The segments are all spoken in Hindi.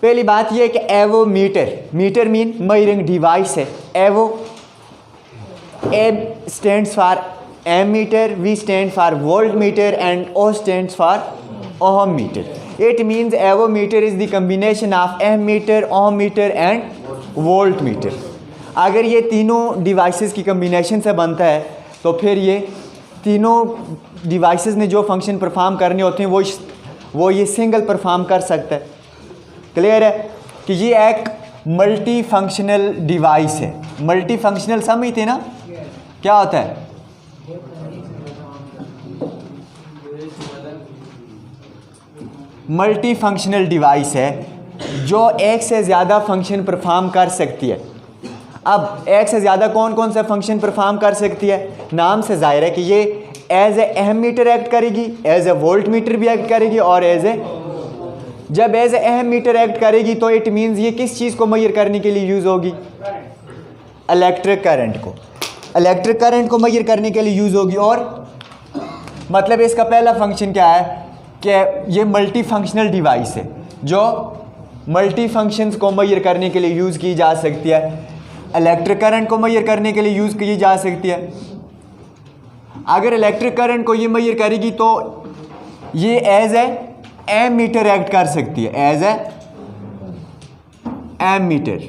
पहली बात यह है कि avometer, meter mean measuring device है। AVO, A stands for ammeter, V stand for volt meter and O stands for ohm meter. It means avometer is the combination of ammeter, ohm meter and volt meter. अगर ये तीनों डिवाइसेस की कम्बिनेशन से बनता है तो फिर ये तीनों डिवाइसेस ने जो फंक्शन परफॉर्म करने होते हैं वो ये सिंगल परफॉर्म कर सकता है। क्लियर है कि ये एक मल्टी फंक्शनल डिवाइस है। मल्टी फंक्शनल समझते ना क्या होता है? मल्टी फंक्शनल डिवाइस है जो एक से ज़्यादा फंक्शन परफॉर्म कर सकती है। अब एक से ज़्यादा कौन कौन सा फंक्शन परफॉर्म कर सकती है? नाम से जाहिर है कि ये एज ए अहम मीटर एक्ट करेगी, एज ए वोल्ट मीटर भी एक्ट करेगी और जब एज ए अहम मीटर एक्ट करेगी तो इट मीन्स ये किस चीज़ को मेजर करने के लिए यूज़ होगी? इलेक्ट्रिक करंट को। इलेक्ट्रिक करंट को मेजर करने के लिए यूज़ होगी। और मतलब इसका पहला फंक्शन क्या है कि ये मल्टी फंक्शनल डिवाइस है जो मल्टी फंक्शंस को मेजर करने के लिए यूज़ की जा सकती है। इलेक्ट्रिक करंट को मेजर करने के लिए यूज़ की जा सकती है। अगर इलेक्ट्रिक करंट को ये मेजर करेगी तो ये as a ammeter act कर सकती है, एज ए एम मीटर।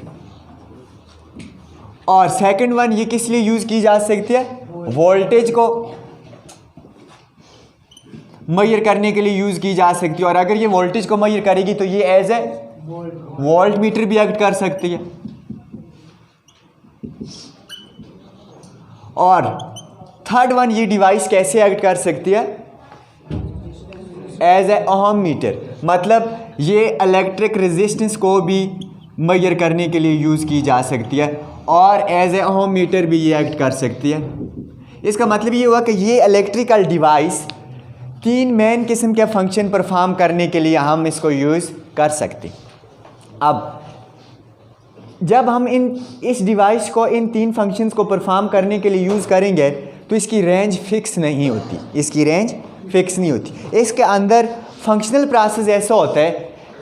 और सेकंड वन ये किस लिए यूज़ की जा सकती है? वोल्टेज को मेजर करने के लिए यूज़ की जा सकती है। और अगर ये वोल्टेज को मेजर करेगी तो ये एज ए वोल्ट मीटर भी एक्ट कर सकती है। और थर्ड वन ये डिवाइस कैसे एक्ट कर सकती है? एज ए ओहम मीटर, मतलब ये इलेक्ट्रिक रेजिस्टेंस को भी मेजर करने के लिए यूज़ की जा सकती है और एज ए ओहम मीटर भी ये एक्ट कर सकती है। इसका मतलब ये हुआ कि ये इलेक्ट्रिकल डिवाइस तीन मेन किस्म के फंक्शन परफॉर्म करने के लिए हम इसको यूज़ कर सकते हैं। अब जब हम इस डिवाइस को इन तीन फंक्शंस को परफॉर्म करने के लिए यूज़ करेंगे तो इसकी रेंज फिक्स नहीं होती, इसकी रेंज फिक्स नहीं होती। इसके अंदर फंक्शनल प्रोसेस ऐसा होता है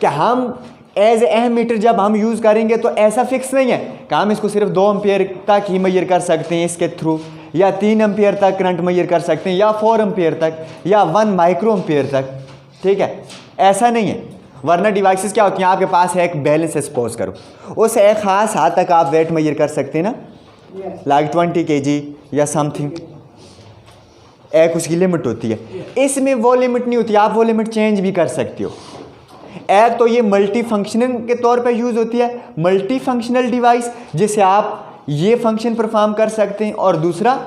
कि हम एज अहम मीटर जब हम यूज़ करेंगे तो ऐसा फिक्स नहीं है कि हम इसको सिर्फ 2 एम्पियर तक ही मेजर कर सकते हैं इसके थ्रू, या 3 एम्पियर तक करंट मेजर कर सकते हैं, या 4 एम्पियर तक, या 1 माइक्रो एम्पियर तक। ठीक है, ऐसा नहीं है। वरना डिवाइसेस क्या होती हैं, आपके पास है एक बैलेंस सपोज करो, उस एक ख़ास हद तक आप वेट मेजर कर सकते हैं ना, लाइक 20 kg या समथिंग, एक उसकी लिमिट होती है। इसमें वो लिमिट नहीं होती, आप वो लिमिट चेंज भी कर सकते हो। एक तो ये मल्टी फंक्शनल के तौर पे यूज़ होती है, मल्टी फंक्शनल डिवाइस जिसे आप ये फंक्शन परफॉर्म कर सकते हैं, और दूसरा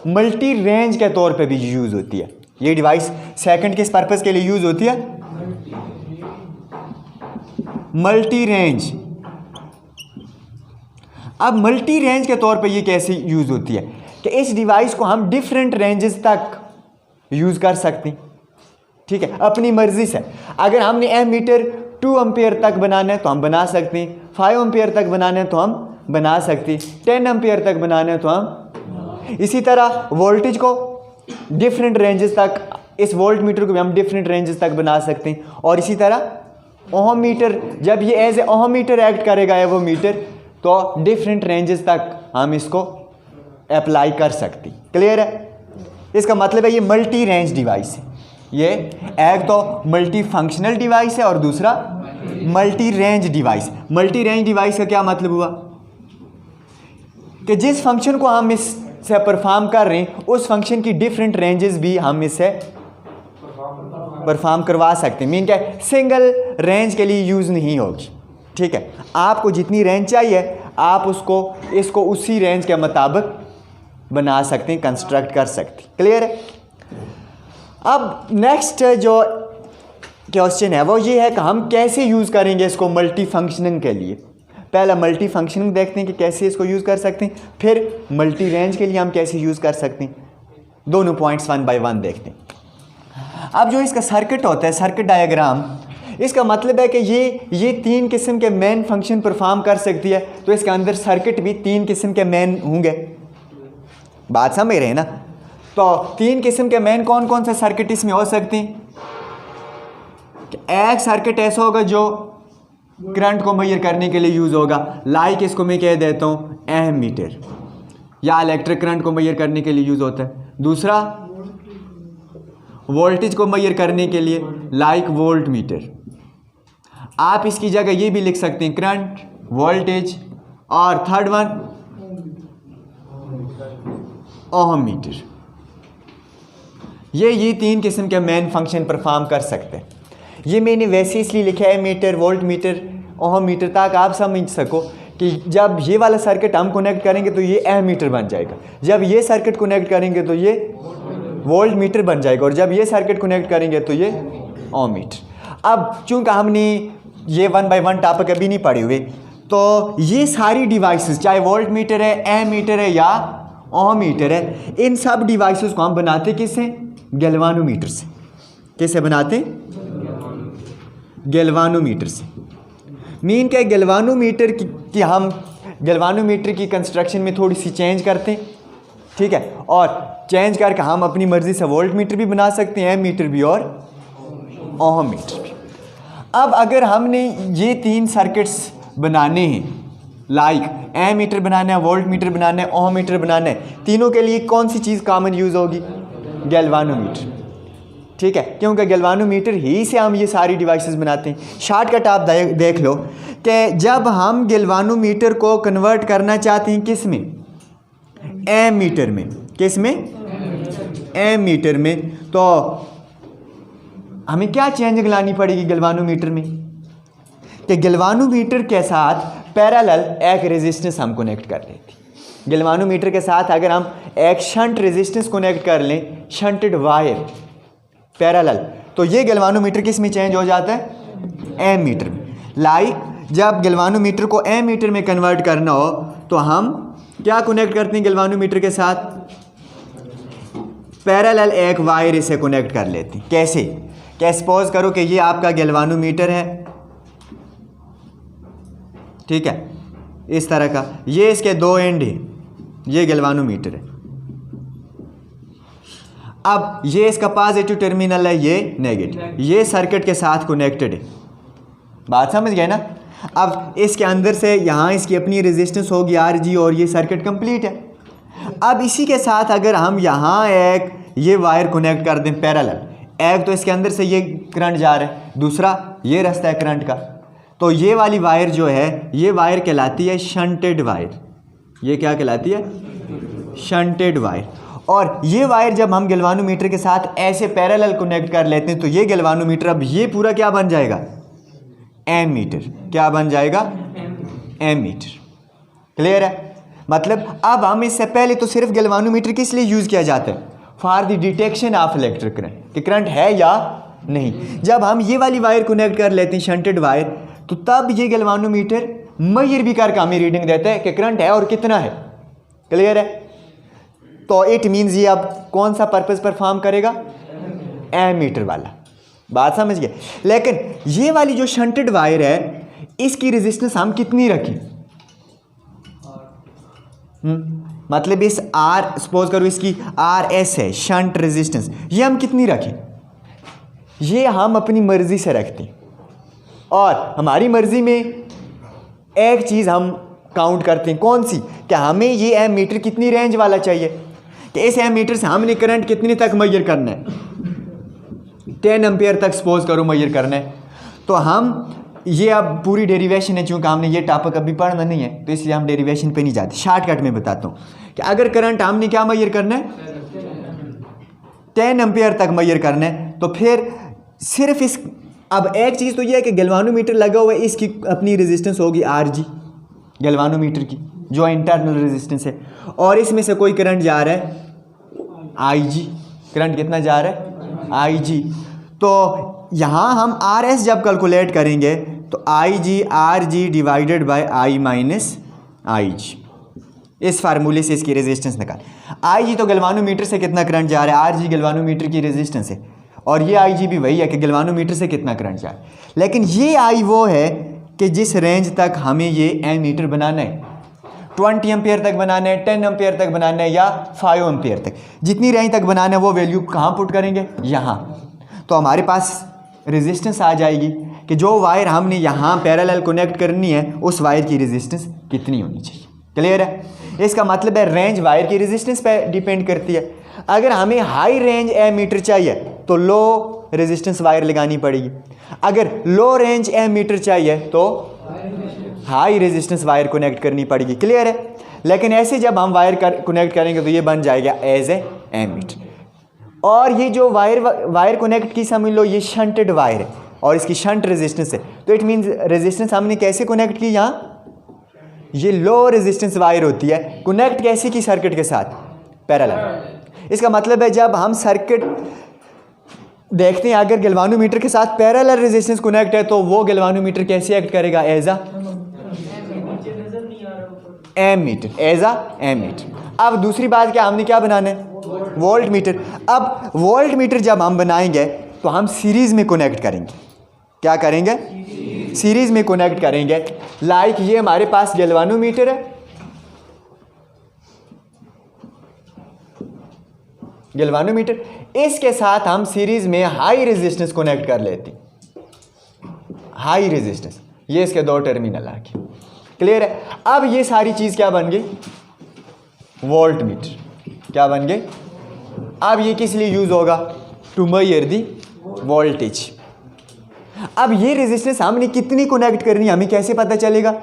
मल्टी रेंज के तौर पे भी यूज़ होती है। ये डिवाइस सेकंड किस पर्पज़ के लिए यूज़ होती है? Multi range. अब मल्टी रेंज के तौर पे ये कैसे यूज़ होती है कि इस डिवाइस को हम डिफरेंट रेंजेस तक यूज़ कर सकते हैं। ठीक है, अपनी मर्ज़ी से। अगर हमने एम मीटर 2 एम्पियर तक बनाना है तो हम बना सकते हैं, 5 एम्पियर तक बनाना है तो हम बना सकते हैं, 10 एम्पियर तक बनाना है तो हम। इसी तरह वोल्टेज को डिफरेंट रेंजेस तक, इस वोल्ट मीटर को भी हम डिफरेंट रेंजेस तक बना सकते हैं। और इसी तरह ओहम मीटर, जब ये as a ohmmeter act करेगा है वो मीटर, तो डिफरेंट रेंजेस तक हम इसको अप्लाई कर सकते हैं। क्लियर है? इसका मतलब है ये मल्टी रेंज डिवाइस है। ये एक तो मल्टी फंक्शनल डिवाइस है और दूसरा multi range device. Multi range device का क्या मतलब हुआ कि जिस फंक्शन को हम इससे परफॉर्म कर रहे हैं उस फंक्शन की डिफरेंट रेंजेस भी हम इससे परफॉर्म करवा सकते हैं। मीन क्या, सिंगल रेंज के लिए यूज़ नहीं होगी। ठीक है, आपको जितनी रेंज चाहिए आप इसको उसी रेंज के मुताबिक बना सकते हैं, कंस्ट्रक्ट कर सकते हैं। क्लियर है? अब नेक्स्ट जो क्वेश्चन है वो ये है कि हम कैसे यूज़ करेंगे इसको मल्टी फंक्शनिंग के लिए। पहला मल्टी फंक्शनिंग देखते हैं कि कैसे इसको यूज़ कर सकते हैं, फिर मल्टी रेंज के लिए हम कैसे यूज़ कर सकते हैं। दोनों पॉइंट्स 1 बाय 1 देखते हैं। अब जो इसका सर्किट होता है, सर्किट डायग्राम, इसका मतलब है कि ये 3 किस्म के मेन फंक्शन परफॉर्म कर सकती है, तो इसके अंदर सर्किट भी 3 किस्म के मेन होंगे। बात समझ रहे हैं ना? तो 3 किस्म के मेन कौन कौन से सर्किट इसमें हो सकते हैं? एक सर्किट ऐसा होगा जो करंट को मेजर करने के लिए यूज़ होगा। लाइक इसको मैं कह देता हूँ अहम मीटर, या इलेक्ट्रिक करंट को मेजर करने के लिए यूज़ होता है। दूसरा वोल्टेज को मेजर करने के लिए लाइक वोल्ट मीटर। आप इसकी जगह ये भी लिख सकते हैं करंट, वोल्टेज, और थर्ड वन ओहम मीटर। ये तीन किस्म के मेन फंक्शन परफॉर्म कर सकते हैं। ये मैंने वैसे इसलिए लिखा है meter, voltmeter, ohmmeter, ताकि आप समझ सको कि जब ये वाला सर्किट हम कनेक्ट करेंगे तो ये अहम मीटर बन जाएगा, जब ये सर्किट कनेक्ट करेंगे तो ये वोल्ट मीटर बन जाएगा, और जब ये सर्किट कनेक्ट करेंगे तो ये ओम मीटर। अब चूंकि हमने ये 1 बाय 1 टॉपिक अभी नहीं पढ़े हुए, तो ये सारी डिवाइसेस, चाहे वोल्ट मीटर है, अहम मीटर है या ओम मीटर है, इन सब डिवाइसेस को हम बनाते किससे? गैल्वानोमीटर से। कैसे बनाते? गैल्वानोमीटर से। मीन क्या, गैल्वानोमीटर की हम गैल्वानोमीटर की कंस्ट्रक्शन में थोड़ी सी चेंज करते हैं, ठीक है, और चेंज करके हम अपनी मर्ज़ी से वोल्ट मीटर भी बना सकते हैं, एम मीटर भी और ओहम मीटर भी। अब अगर हमने ये तीन सर्किट्स बनाने हैं, लाइक एम मीटर बनाना है, वोल्ट मीटर बनाना है, ओहम मीटर बनाना है, तीनों के लिए कौन सी चीज़ कॉमन यूज़ होगी? गैल्वानोमीटर, ठीक है, क्योंकि गैल्वानोमीटर ही से हम ये सारी डिवाइसेस बनाते हैं। शॉर्टकट आप देख लो कि जब हम गैल्वानोमीटर को कन्वर्ट करना चाहते हैं किस में? एम मीटर में। किस में? एम मीटर में। तो हमें क्या चेंजिंग लानी पड़ेगी गैल्वानोमीटर में? कि गैल्वानोमीटर के साथ पैरेलल एक रेजिस्टेंस हम कनेक्ट कर लेते हैं। गैल्वानोमीटर के साथ अगर हम एक शंट रेजिस्टेंस कनेक्ट कर लें, शंटेड वायर पैरेलल, तो ये गैल्वानोमीटर किस में चेंज हो जाता है? एम मीटर में। लाइक जब गैल्वानोमीटर को एम मीटर में कन्वर्ट करना हो तो हम क्या कनेक्ट करते हैं गैल्वानोमीटर के साथ? पैरेलल एक वायर इसे कनेक्ट कर लेते हैं। कैसे? क्या सपोज करो कि ये आपका गैल्वानोमीटर है, ठीक है, इस तरह का, ये इसके दो एंड है, ये गैल्वानोमीटर है। अब ये इसका पॉजिटिव टर्मिनल है, ये नेगेटिव, ये सर्किट के साथ कनेक्टेड है। बात समझ गए ना? अब इसके अंदर से यहाँ इसकी अपनी रेजिस्टेंस होगी RG, और ये सर्किट कंप्लीट है। अब इसी के साथ अगर हम यहाँ एक ये वायर कनेक्ट कर दें पैरेलल, एक तो इसके अंदर से ये करंट जा रहा है, दूसरा ये रास्ता है करंट का, तो ये वाली वायर जो है, ये वायर कहलाती है शंटेड वायर। ये क्या कहलाती है? Shunted wire. और ये वायर जब हम गैल्वानोमीटर के साथ ऐसे पैरेलल कनेक्ट कर लेते हैं तो ये गैल्वानोमीटर अब ये पूरा क्या बन जाएगा? Ammeter. क्या बन जाएगा? M metre. क्लियर है? मतलब अब हम इससे पहले तो सिर्फ गैल्वानोमीटर किस लिए यूज़ किया जाता है? For the detection of electric current, कि करंट है या नहीं। जब हम ये वाली वायर कनेक्ट कर लेते हैं शंटेड वायर, तो तब ये गैल्वानोमीटर मेजर भी करके हमें रीडिंग देता है कि करंट है और कितना है। क्लियर है? तो इट मीन्स ये अब कौन सा पर्पस परफॉर्म करेगा? एम मीटर वाला। बात समझ गए? लेकिन ये वाली जो शंटेड वायर है, इसकी रेजिस्टेंस हम कितनी रखें? मतलब इस आर, सपोज करो इसकी RS है शंट रेजिस्टेंस, ये हम कितनी रखें? ये हम अपनी मर्जी से रखते हैं, और हमारी मर्जी में एक चीज़ हम काउंट करते हैं, कौन सी? कि हमें ये एम मीटर कितनी रेंज वाला चाहिए, कि इस एम मीटर से हमने करंट कितने तक मेजर करना है? 10 एम्पियर तक सपोज करो मेजर करना है। तो हम ये अब पूरी डेरिवेशन है, चूँकि हमने ये टॉपिक अभी पढ़ना नहीं है तो इसलिए हम डेरिवेशन पे नहीं जाते। शॉर्टकट में बताता हूँ कि अगर करंट हमने क्या मेजर करना है? 10 एम्पियर तक मेजर करना है, तो फिर सिर्फ इस, अब एक चीज़ तो ये है कि गैल्वानोमीटर लगा हुआ है, इसकी अपनी रेजिस्टेंस होगी RG गैल्वानोमीटर की, जो इंटरनल रेजिस्टेंस है, और इसमें से कोई करंट जा रहा है IG। करंट कितना जा रहा है? IG। तो यहाँ हम RS जब कैलकुलेट करेंगे तो IG RG divided by I minus IG, इस फार्मूले से इसकी रेजिस्टेंस निकाल। IG तो गैल्वानोमीटर से कितना करंट जा रहा है, RG गैल्वानोमीटर की रेजिस्टेंस है, और ये IG भी वही है कि गैल्वानोमीटर से कितना करंट जा रहा है। लेकिन ये I वो है कि जिस रेंज तक हमें ये एम मीटर बनाना है, 20 एम्पियर तक बनाना है, 10 एम्पियर तक बनाना है, या 5 एम्पियर तक, जितनी रेंज तक बनाना है वो वैल्यू कहाँ पुट करेंगे? यहाँ। तो हमारे पास रेजिस्टेंस आ जाएगी कि जो वायर हमने यहाँ पैरेलल कनेक्ट करनी है उस वायर की रेजिस्टेंस कितनी होनी चाहिए। क्लियर है? इसका मतलब है रेंज वायर की रेजिस्टेंस पे डिपेंड करती है। अगर हमें हाई रेंज एमीटर चाहिए तो लो रेजिस्टेंस वायर लगानी पड़ेगी, अगर लो रेंज एमीटर चाहिए तो हाई रेजिस्टेंस वायर कनेक्ट करनी पड़ेगी। क्लियर है? लेकिन ऐसे जब हम वायर कनेक्ट करेंगे तो ये बन जाएगा एज ए एमीटर। और ये जो वायर कनेक्ट की समझ लो ये शंटेड वायर है और इसकी शंट रेजिस्टेंस है, तो इट मीन्स रेजिस्टेंस हमने कैसे कनेक्ट की, यहाँ ये लो रेजिस्टेंस वायर होती है, कनेक्ट कैसे की सर्किट के साथ, पैरेलल। इसका मतलब है जब हम सर्किट देखते हैं अगर गैल्वानोमीटर के साथ पैरेलल रेजिस्टेंस कनेक्ट है तो वो गैल्वानोमीटर कैसे एक्ट करेगा, as a ammeter, as a ammeter. अब दूसरी बात क्या, हमने क्या बनाना है, वोल्ट मीटर। अब वोल्ट मीटर जब हम बनाएंगे तो हम सीरीज में कनेक्ट करेंगे। क्या करेंगे? सीरीज में कनेक्ट करेंगे। लाइक ये हमारे पास गैल्वानोमीटर है, गैल्वानोमीटर, इसके साथ हम सीरीज में हाई रेजिस्टेंस कनेक्ट कर लेते हैं, हाई रेजिस्टेंस, ये इसके दो टर्मिनल आके। क्लियर है? अब ये सारी चीज क्या बन गई, वोल्ट मीटर। क्या बन गई? अब ये किस लिए यूज होगा, टू मेजर दी वोल्टेज। अब ये रेजिस्टेंस हमने कितनी कनेक्ट करनी है हमें कैसे पता चलेगा,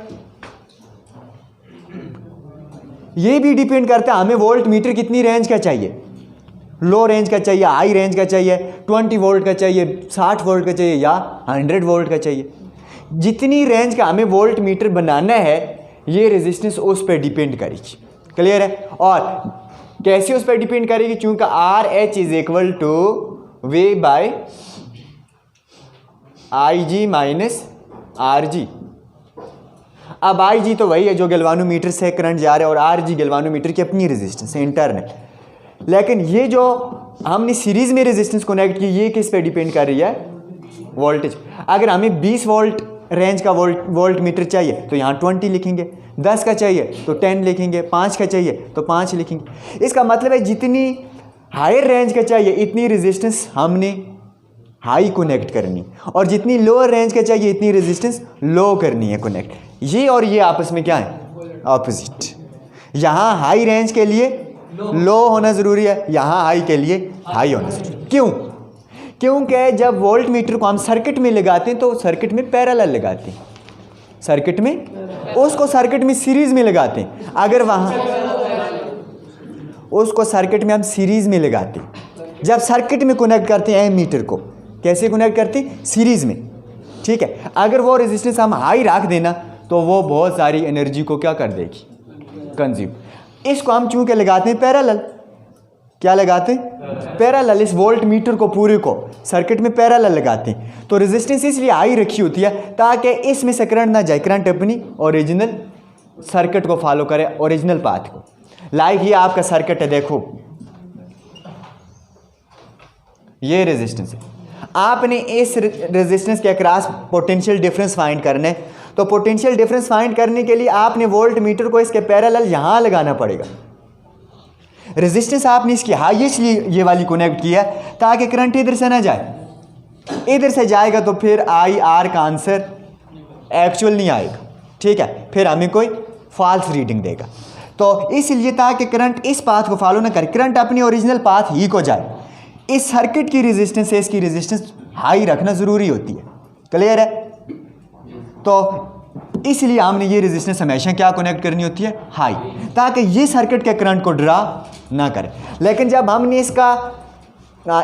ये भी डिपेंड करता है हमें वोल्ट मीटर कितनी रेंज का चाहिए, लो रेंज का चाहिए, हाई रेंज का चाहिए, 20 वोल्ट का चाहिए, 60 वोल्ट का चाहिए या 100 वोल्ट का चाहिए। जितनी रेंज का हमें वोल्ट मीटर बनाना है ये रेजिस्टेंस उस पर डिपेंड करेगी। क्लियर है? और कैसे उस पर डिपेंड करेगी, चूंकि R H is equal to V by I G minus R G. अब आई जी तो वही है जो गैल्वानोमीटर से करंट जा रहा है और आर जी गैल्वानोमीटर की अपनी रेजिस्टेंस है इंटरनल। लेकिन ये जो हमने सीरीज में रेजिस्टेंस कनेक्ट की ये किस पे डिपेंड कर रही है, वोल्टेज। अगर हमें 20 वोल्ट रेंज का वोल्ट मीटर चाहिए तो यहाँ 20 लिखेंगे, 10 का चाहिए तो 10 लिखेंगे, 5 का चाहिए तो 5 लिखेंगे। इसका मतलब है जितनी हायर रेंज का चाहिए इतनी रेजिस्टेंस हमने हाई कनेक्ट करनी और जितनी लोअर रेंज का चाहिए इतनी रेजिस्टेंस लो करनी है कनेक्ट। ये और ये आपस में क्या है, ऑपोजिट। यहाँ हाई रेंज के लिए लो होना ज़रूरी है, यहाँ हाई के लिए हाई होना ज़रूरी। क्यों? क्योंकि जब वोल्ट मीटर को हम सर्किट में लगाते हैं तो सर्किट में पैरेलल लगाते हैं, सर्किट में उसको सर्किट में सीरीज में लगाते हैं। अगर वहाँ उसको सर्किट में हम सीरीज में लगाते हैं, जब सर्किट में कनेक्ट करते हैं मीटर को कैसे कनेक्ट करते हैं, सीरीज में। ठीक है? अगर वो रेजिस्टेंस हम हाई रख देना तो वो बहुत सारी एनर्जी को क्या कर देगी, कंज्यूम। इसको हम चूंकि लगाते हैं पैरेलल, क्या लगाते हैं, पैरेलल। इस वोल्ट मीटर को पूरे को सर्किट में पैरेलल लगाते हैं तो रेजिस्टेंस इसलिए हाई रखी होती है ताकि इसमें से करंट ना जाए, करंट अपनी ओरिजिनल सर्किट को फॉलो करे, ओरिजिनल पाथ को। लाइक ये आपका सर्किट है, देखो ये रेजिस्टेंस है, आपने इस रेजिस्टेंस के अक्रॉस पोटेंशियल डिफरेंस फाइंड करना है। तो पोटेंशियल डिफरेंस फाइंड करने के लिए आपने वोल्ट मीटर को इसके पैरेलल यहाँ लगाना पड़ेगा। रेजिस्टेंस आपने इसकी हाई इसलिए ये वाली कनेक्ट किया ताकि करंट इधर से ना जाए, इधर से जाएगा तो फिर आई आर का आंसर एक्चुअल नहीं आएगा। ठीक है? फिर हमें कोई फॉल्स रीडिंग देगा। तो इसलिए ताकि करंट इस पाथ को फॉलो ना करे, करंट अपनी ओरिजिनल पाथ ही को जाए, इस सर्किट की रेजिस्टेंस से इसकी रेजिस्टेंस हाई रखना ज़रूरी होती है। क्लियर है? तो इसलिए हमने ये रेजिस्टेंस हमेशा क्या कनेक्ट करनी होती है, हाई, ताकि ये सर्किट के करंट को ड्रा ना करे। लेकिन जब हमने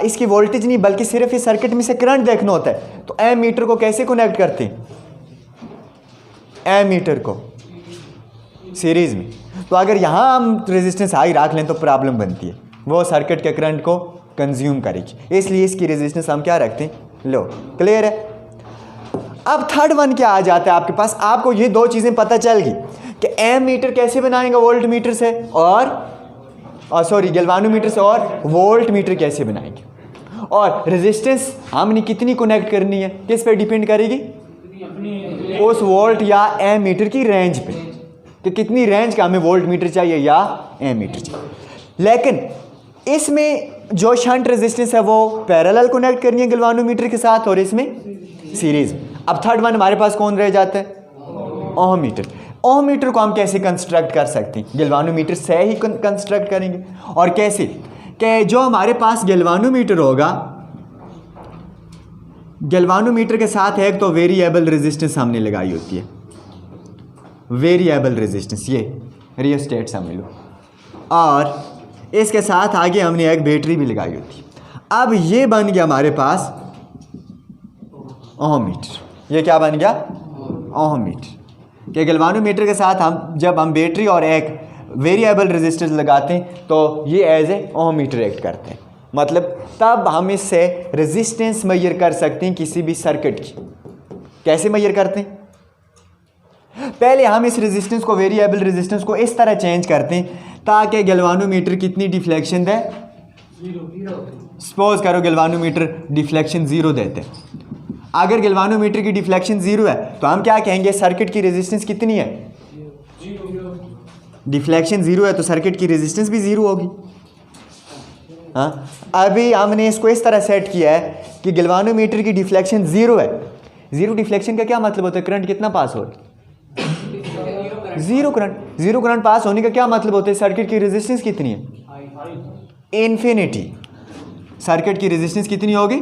इसकी वोल्टेज नहीं बल्कि सिर्फ इस सर्किट में से करंट देखना होता है तो एम मीटर को कैसे कनेक्ट करते हैं, एम मीटर को सीरीज में। तो अगर यहाँ हम रेजिस्टेंस हाई रख लें तो प्रॉब्लम बनती है, वो सर्किट के करंट को कंज्यूम करेगी, इसलिए इसकी रेजिस्टेंस हम क्या रखते हैं, लो। क्लियर है? अब थर्ड वन क्या आ जाता है आपके पास, आपको ये दो चीज़ें पता चल गई कि एम मीटर कैसे बनाएंगे वोल्ट मीटर से और गैल्वानोमीटर से, और वोल्ट मीटर कैसे बनाएंगे, और रेजिस्टेंस हमने कितनी कनेक्ट करनी है किस पे डिपेंड करेगी, उस वोल्ट या एम मीटर की रेंज पे, कि कितनी रेंज का हमें वोल्ट मीटर चाहिए या एम मीटर चाहिए। लेकिन इसमें जो शंट रेजिस्टेंस है वो पैरेलल कनेक्ट करनी है गैल्वानोमीटर के साथ और इसमें सीरीज। अब थर्ड वन हमारे पास कौन रह जाता है? ओम मीटर। ओम मीटर को हम कैसे कंस्ट्रक्ट कर सकते हैं? गैल्वानोमीटर से ही कंस्ट्रक्ट करेंगे। और कैसे? कि जो हमारे पास गैल्वानोमीटर होगा, गैल्वानोमीटर के साथ एक तो वेरिएबल रेजिस्टेंस हमने लगाई होती है, वेरिएबल रेजिस्टेंस, ये रियोस्टेट समझ लो, और इसके साथ आगे हमने एक बैटरी भी लगाई होती है। अब ये बन गया हमारे पास ओम मीटर। ये क्या बन गया? ओम मीटर। कि गैल्वानोमीटर के साथ जब हम बैटरी और एक वेरिएबल रेजिस्टेंस लगाते हैं तो ये as a ohmmeter act करते हैं। मतलब तब हम इससे रेजिस्टेंस मेजर कर सकते हैं किसी भी सर्किट की। कैसे मेजर करते हैं? पहले हम इस रेजिस्टेंस को, वेरिएबल रेजिस्टेंस को इस तरह चेंज करते हैं ताकि गैल्वानोमीटर कितनी डिफ्लेक्शन दे। सपोज करो गैल्वानोमीटर डिफ्लेक्शन 0 देते हैं। अगर गैल्वानोमीटर की डिफ्लेक्शन 0 है तो हम क्या कहेंगे? सर्किट की रेजिस्टेंस कितनी है? डिफ्लेक्शन 0 है तो सर्किट की रेजिस्टेंस भी 0 होगी। हाँ, अभी हमने इसको इस तरह सेट किया है कि गैल्वानोमीटर की डिफ्लेक्शन 0 है। 0 डिफ्लेक्शन का क्या मतलब होता है? करंट कितना पास हो रहा है? 0 करंट। 0 करंट पास होने का क्या मतलब होता है? सर्किट की रेजिस्टेंस कितनी है? इन्फिनिटी। सर्किट की रेजिस्टेंस कितनी होगी?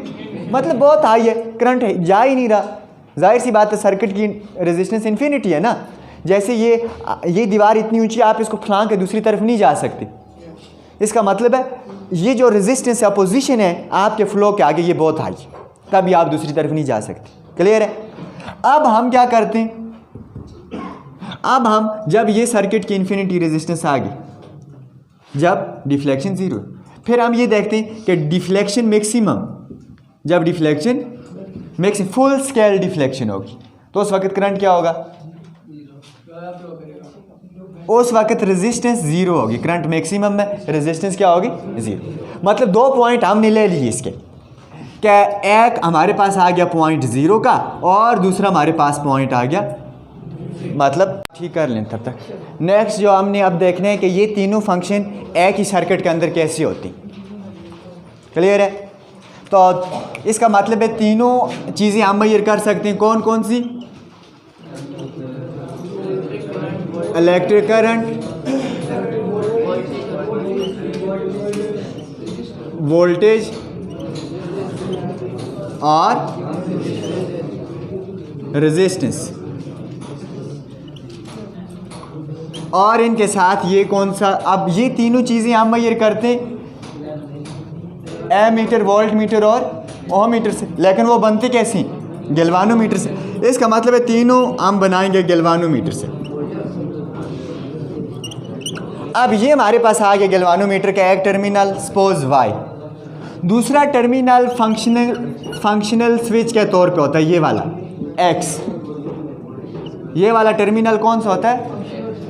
मतलब बहुत हाई है, करंट है, जा ही नहीं रहा। जाहिर सी बात है सर्किट की रेजिस्टेंस इन्फिनिटी है ना। जैसे ये दीवार इतनी ऊंची, आप इसको फलांग के दूसरी तरफ नहीं जा सकते। इसका मतलब है ये जो रेजिस्टेंस अपोजिशन है आपके फ्लो के आगे, ये बहुत हाई है, तभी आप दूसरी तरफ नहीं जा सकते। क्लियर है? अब हम क्या करते हैं? अब हम जब ये सर्किट की इन्फिनिटी रेजिस्टेंस आ गई, जब डिफ्लेक्शन 0, फिर हम ये देखते हैं कि डिफ्लेक्शन मैक्सिमम, जब deflection maximum full scale deflection होगी तो उस वक्त करंट क्या होगा? उस वक्त रेजिस्टेंस 0 होगी। करंट मैक्सिमम में रेजिस्टेंस क्या होगी? 0। मतलब 2 पॉइंट हमने ले लिए इसके, क्या एक हमारे पास आ गया पॉइंट 0 का और दूसरा हमारे पास पॉइंट आ गया, मतलब ठीक कर लें तब तक। नेक्स्ट जो हमने अब देखना है कि ये तीनों फंक्शन एक ही सर्किट के अंदर कैसे होती। क्लियर है? तो इसका मतलब है तीनों चीज़ें हम मेजर कर सकते हैं। कौन कौन सी? इलेक्ट्रिक करंट, वोल्टेज और रेजिस्टेंस। और इनके साथ ये कौन सा? अब ये तीनों चीज़ें हम मेजर करते हैं एमीटर, वोल्ट मीटर और ओम मीटर से, लेकिन वो बनते कैसे? गैल्वानोमीटर से। इसका मतलब है तीनों हम बनाएंगे गैल्वानोमीटर से। अब ये हमारे पास आ गया गैल्वानोमीटर का एक टर्मिनल, सपोज Y, दूसरा टर्मिनल फंक्शनल स्विच के तौर पे होता है ये वाला X। ये वाला टर्मिनल कौन सा होता है?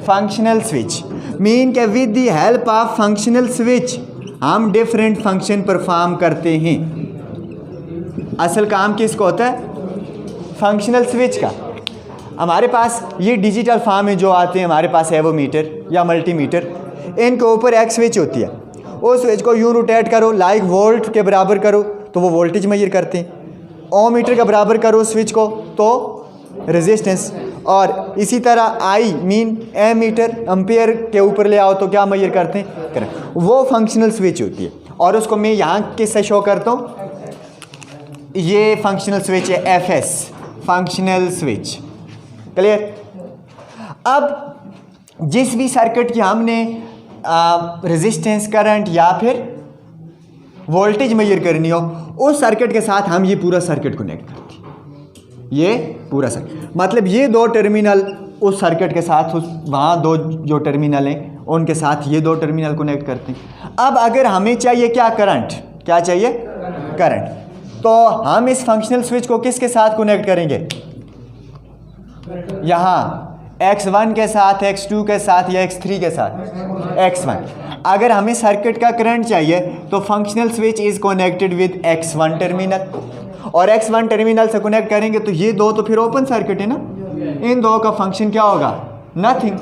Functional switch. मीन के with the help of functional switch हम डिफरेंट फंक्शन परफॉर्म करते हैं। असल काम किसका होता है? फंक्शनल स्विच का। हमारे पास ये डिजिटल फॉर्म में जो आते हैं, हमारे पास एवोमीटर या मल्टीमीटर, इनके ऊपर एक स्विच होती है। उस स्विच को यूँ रोटेट करो, लाइक वोल्ट के बराबर करो तो वो वोल्टेज मेजर करते हैं। ओम मीटर के बराबर करो स्विच को तो रेजिस्टेंस, और इसी तरह I mean ammeter ampere के ऊपर ले आओ तो क्या मेजर करते हैं? करंट। वो फंक्शनल स्विच होती है। और उसको मैं यहाँ किससे शो करता हूँ? ये फंक्शनल स्विच है, FS, फंक्शनल स्विच। क्लियर? अब जिस भी सर्किट की हमने रेजिस्टेंस, करंट या फिर वोल्टेज मेजर करनी हो, उस सर्किट के साथ हम ये पूरा सर्किट कनेक्ट करते हैं। ये पूरा सर्किट मतलब ये 2 टर्मिनल उस सर्किट के साथ, उस वहाँ 2 जो टर्मिनल हैं उनके साथ ये 2 टर्मिनल कनेक्ट करते हैं। अब अगर हमें चाहिए क्या? करंट। क्या चाहिए? करंट। तो हम इस फंक्शनल स्विच को किसके साथ कनेक्ट करेंगे? यहाँ X1 के साथ, X2 के साथ या X3 के साथ? X1। अगर हमें सर्किट का करंट चाहिए तो functional switch is connected with X1 terminal, और X1 टर्मिनल से कनेक्ट करेंगे तो ये 2 तो फिर ओपन सर्किट है ना। इन 2 का फंक्शन क्या होगा? नथिंग।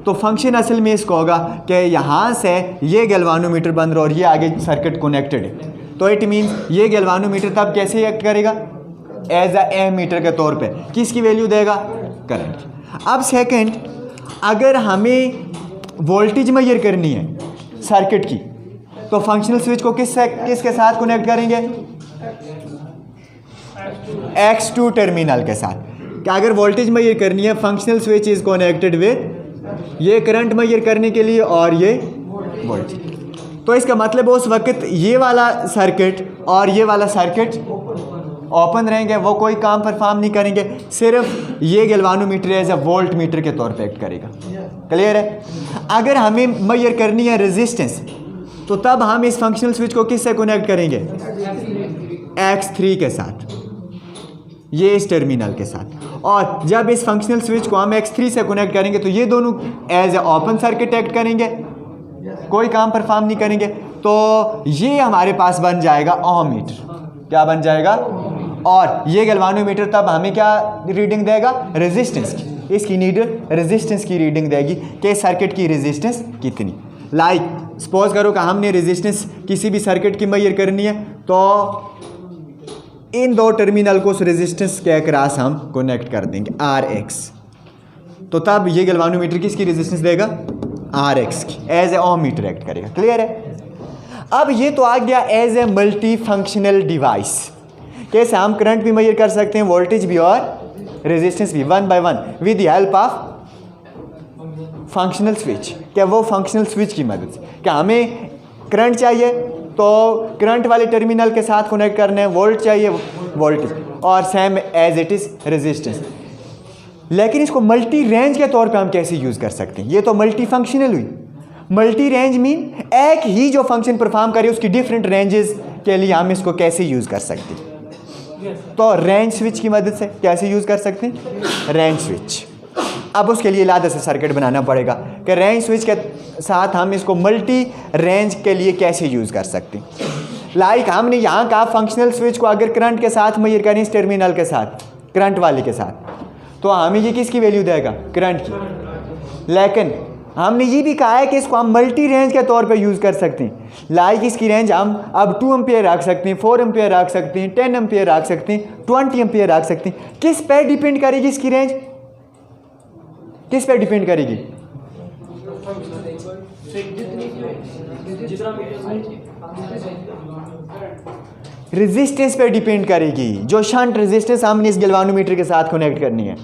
तो फंक्शन असल में इसको होगा कि यहाँ से ये गैल्वानोमीटर बंद रहा और ये आगे सर्किट कनेक्टेड है, तो इट मीन्स ये गैल्वानोमीटर तब कैसे एक्ट करेगा? एज अ एमीटर के तौर पे किसकी वैल्यू देगा? करंट की। अब सेकंड, अगर हमें वोल्टेज मेजर करनी है सर्किट की तो फंक्शनल स्विच को किसके साथ कनेक्ट करेंगे? X2 टर्मिनल के साथ। कि अगर वोल्टेज मेजर करनी है functional switch is connected with ये करंट मेजर करने के लिए और ये वोल्टेज। तो इसका मतलब उस वक्त ये वाला सर्किट और ये वाला सर्किट ओपन रहेंगे, वो कोई काम परफॉर्म नहीं करेंगे, सिर्फ ये galvanometer as a voltmeter के तौर पे एक्ट करेगा। क्लियर है? अगर हमें मेजर करनी है रेजिस्टेंस तो तब हम इस फंक्शनल स्विच को किससे कनेक्ट करेंगे? X3 के साथ, ये इस टर्मिनल के साथ। और जब इस फंक्शनल स्विच को हम X3 से कनेक्ट करेंगे तो ये दोनों as a open circuit act करेंगे, कोई काम परफॉर्म नहीं करेंगे। तो ये हमारे पास बन जाएगा ओम मीटर। क्या बन जाएगा? और ये गैल्वानोमीटर तब हमें क्या रीडिंग देगा? रेजिस्टेंस की। इसकी नीडल रेजिस्टेंस की रीडिंग देगी कि सर्किट की रेजिस्टेंस कितनी। लाइक सपोज करो कि हमने रेजिस्टेंस किसी भी सर्किट की मेजर करनी है तो इन दो टर्मिनल को उस रेजिस्टेंस के अक्रॉस हम कनेक्ट कर देंगे RX। तो तब ये गैल्वानोमीटर किसकी रेजिस्टेंस देगा? RX की, as a ohmmeter act करेगा। क्लियर है? अब ये तो आ गया as a multi functional device. कैसे हम करंट भी मेजर कर सकते हैं, वोल्टेज भी और रेजिस्टेंस भी, one by one with the help of functional switch. क्या वो फंक्शनल स्विच की मदद से, क्या हमें करंट चाहिए तो करंट वाले टर्मिनल के साथ कनेक्ट करना है, वोल्ट चाहिए वोल्टेज, और same as it is resistance. लेकिन इसको मल्टी रेंज के तौर पे हम कैसे यूज़ कर सकते हैं? ये तो मल्टी फंक्शनल हुई। मल्टी रेंज मीन एक ही जो फंक्शन परफॉर्म करे उसकी डिफरेंट रेंजेस के लिए हम इसको कैसे यूज़ कर सकते हैं? तो रेंज स्विच की मदद से कैसे यूज़ कर सकते हैं? Range switch. अब उसके लिए अलग से सर्किट बनाना पड़ेगा कि रेंज स्विच के साथ हम इसको मल्टी रेंज के लिए कैसे यूज़ कर सकते हैं। लाइक हमने यहाँ कहा फंक्शनल स्विच को अगर करंट के साथ मेजर करें इस टर्मिनल के साथ, करंट वाले के साथ, तो हमें ये किसकी वैल्यू देगा? करंट की। लेकिन हमने ये भी कहा है कि इसको हम मल्टी रेंज के तौर पे यूज़ कर सकते हैं। लाइक इसकी रेंज हम अब 2 एम्पियर रख सकते हैं, 4 एम्पियर रख सकते हैं, 10 एम्पियर रख सकते हैं, 20 एम्पियर रख सकते हैं। किस पे डिपेंड करेगी इसकी रेंज? किस पे डिपेंड करेगी? रेजिस्टेंस पे डिपेंड करेगी। जो शंट रेजिस्टेंस हमने इस गैल्वानोमीटर के साथ कनेक्ट करनी है,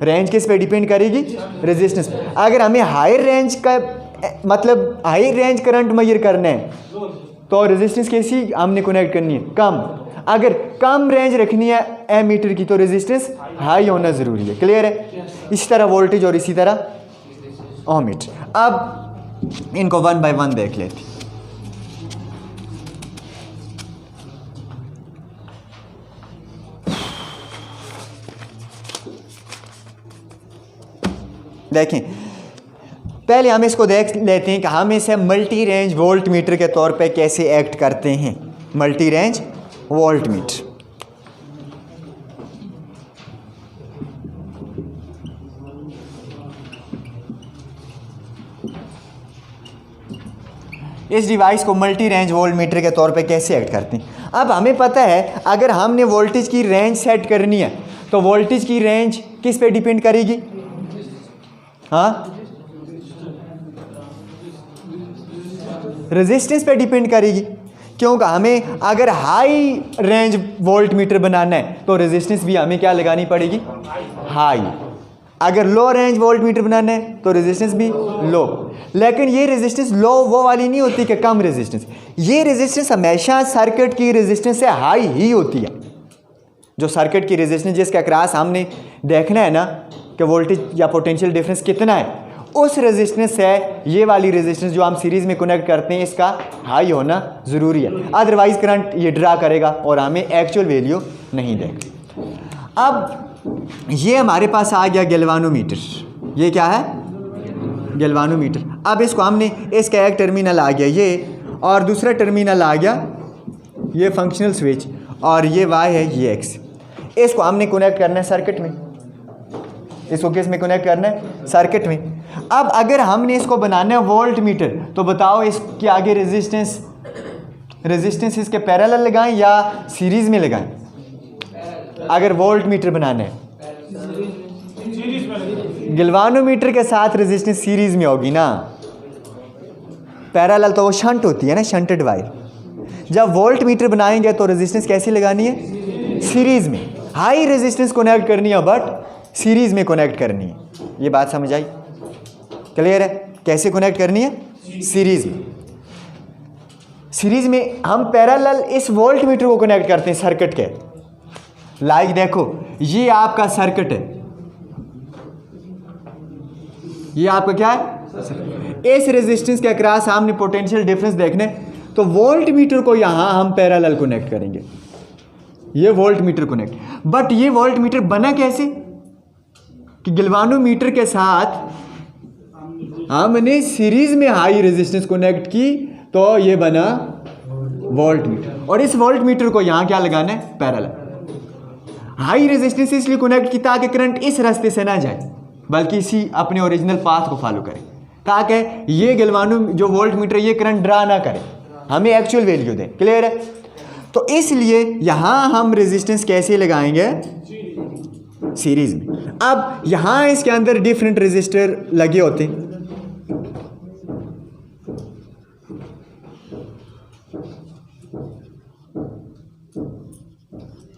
रेंज किस पे डिपेंड करेगी? रेजिस्टेंस। अगर हमें हाई रेंज का मतलब हाई रेंज करंट मेजर करना है तो रेजिस्टेंस कैसी हमने कनेक्ट करनी है? कम। अगर कम रेंज रखनी है एमीटर की तो रेजिस्टेंस हाई होना ज़रूरी है। क्लियर है? इसी तरह वोल्टेज और इसी तरह ओम मीटर। अब इनको वन बाय वन देख लेते हैं। देखें, पहले हम इसको देख लेते हैं कि हम इसे मल्टी रेंज वोल्ट मीटर के तौर पे कैसे एक्ट करते हैं। Multi range volt meter. इस डिवाइस को मल्टी रेंज वोल्ट मीटर के तौर पे कैसे एक्ट करते हैं। अब हमें पता है अगर हमने वोल्टेज की रेंज सेट करनी है तो वोल्टेज की रेंज किस पे डिपेंड करेगी? हाँ, रेजिस्टेंस पे डिपेंड करेगी। क्योंकि हमें अगर हाई रेंज वोल्ट मीटर बनाना है तो रेजिस्टेंस भी हमें क्या लगानी पड़ेगी? हाई। अगर लो रेंज वोल्ट मीटर बनाना है तो रेजिस्टेंस भी लो। लेकिन ये रेजिस्टेंस लो वो वाली नहीं होती कि कम रेजिस्टेंस। ये रेजिस्टेंस हमेशा सर्किट की रेजिस्टेंस से हाई ही होती है। जो सर्किट की रेजिस्टेंस जिसके अक्रॉस हमने देखना है ना कि वोल्टेज या पोटेंशियल डिफरेंस कितना है, उस रेजिस्टेंस से ये वाली रेजिस्टेंस जो हम सीरीज़ में कनेक्ट करते हैं इसका हाई होना ज़रूरी है। अदरवाइज़ करंट ये ड्रा करेगा और हमें एक्चुअल वैल्यू नहीं देगा। अब ये हमारे पास आ गया गैल्वानोमीटर। ये क्या है? गैल्वानोमीटर। अब इसको हमने इसका एक टर्मिनल आ गया ये, और दूसरा टर्मिनल आ गया ये फंक्शनल स्विच, और ये Y है ये X। इसको हमने कनेक्ट करना है सर्किट में। इसको किस में कनेक्ट करना है? सर्किट में। अब अगर हमने इसको बनाना है वोल्ट मीटर तो बताओ इसके आगे रेजिस्टेंस इसके पैरेलल लगाएं या सीरीज़ में लगाएं? अगर वोल्ट मीटर बनाना है, गैल्वानोमीटर के साथ रेजिस्टेंस सीरीज में होगी ना, पैरेलल तो वो शंट होती है ना, शंटेड वायर। जब वोल्ट मीटर बनाएंगे तो रेजिस्टेंस कैसी लगानी है, सीरीज में। हाई रेजिस्टेंस कनेक्ट करनी है बट सीरीज में कनेक्ट करनी है। ये बात समझ आई, क्लियर है? कैसे कनेक्ट करनी है, सीरीज में। सीरीज में हम पैरेलल इस वोल्ट मीटर को कनेक्ट करते हैं सर्किट के। लाइक देखो, ये आपका सर्किट है, ये आपका क्या है, इस रेजिस्टेंस के अक्रॉस हमने पोटेंशियल डिफरेंस देखने, तो वोल्ट मीटर को यहां हम पैरेलल कनेक्ट करेंगे, ये वोल्ट मीटर कनेक्ट। बट ये वोल्ट मीटर बना कैसे कि गैल्वानोमीटर के साथ हमने सीरीज में हाई रेजिस्टेंस कनेक्ट की, तो ये बना वोल्ट मीटर। और इस वोल्ट मीटर को यहां क्या लगाना है, पैरेलल। हाई रेजिस्टेंस इसलिए कनेक्ट की ताकि करंट इस रास्ते से ना जाए बल्कि इसी अपने ओरिजिनल पाथ को फॉलो करे, ताकि ये गैल्वानो जो वोल्ट मीटर ये करंट ड्रा ना करे, हमें एक्चुअल वैल्यू दे। क्लियर है? तो इसलिए यहां हम रेजिस्टेंस कैसे लगाएंगे, सीरीज में। अब यहां इसके अंदर डिफरेंट रेजिस्टर लगे होते हैं,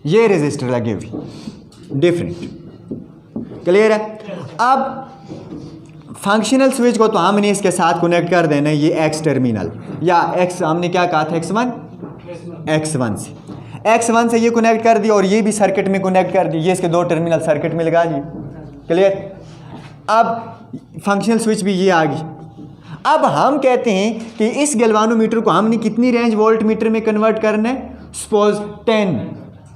ये रेजिस्टर लगे हुए डिफरेंट। क्लियर है? अब फंक्शनल स्विच को तो हमने इसके साथ कनेक्ट कर देना है, ये एक्स टर्मिनल या एक्स, हमने क्या कहा था, x1 से ये कनेक्ट कर दिया और ये भी सर्किट में कनेक्ट कर दिया, ये इसके दो टर्मिनल सर्किट में लगा दिए। क्लियर? अब फंक्शनल स्विच भी ये आ गई। अब हम कहते हैं कि इस गैल्वानोमीटर को हमने कितनी रेंज वोल्ट मीटर में कन्वर्ट करना है, सपोज 10,